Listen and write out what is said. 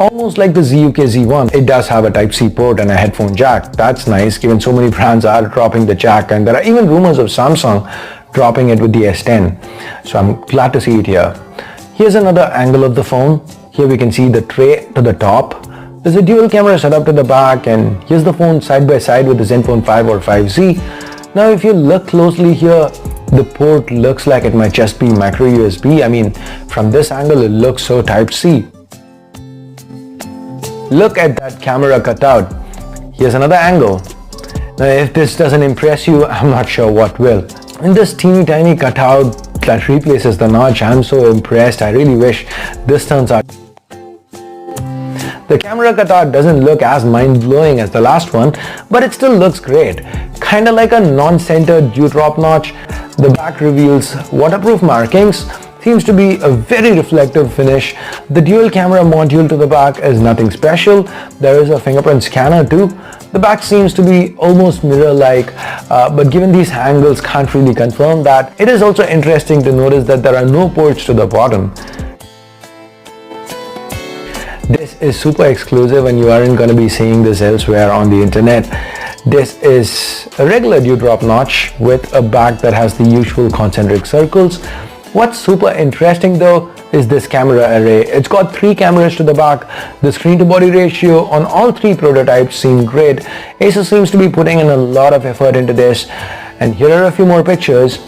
almost like the ZUK Z1. It does have a Type-C port and a headphone jack. That's nice, given so many brands are dropping the jack, and there are even rumors of Samsung dropping it with the S10. So I'm glad to see it here. Here's another angle of the phone. Here we can see the tray to the top. There's a dual camera setup to the back, and here's the phone side by side with the Zenfone 5 or 5Z. Now if you look closely here, the port looks like it might just be micro USB. I mean, from this angle it looks so Type-C. Look at that camera cutout. Here's another angle. Now if this doesn't impress you, I'm not sure what will. In this teeny tiny cutout that replaces the notch, I'm so impressed. I really wish this turns out. The camera cutout doesn't look as mind-blowing as the last one, but it still looks great. Kinda like a non-centered dewdrop notch. The back reveals waterproof markings. Seems to be a very reflective finish. The dual camera module to the back is nothing special. There is a fingerprint scanner too. The back seems to be almost mirror-like, but given these angles, can't really confirm that. It is also interesting to notice that there are no ports to the bottom. This is super exclusive and you aren't going to be seeing this elsewhere on the internet. This is a regular dewdrop notch with a back that has the usual concentric circles. What's super interesting though is this camera array. It's got 3 cameras to the back. The screen to body ratio on all 3 prototypes seem great. Asus seems to be putting in a lot of effort into this. And here are a few more pictures.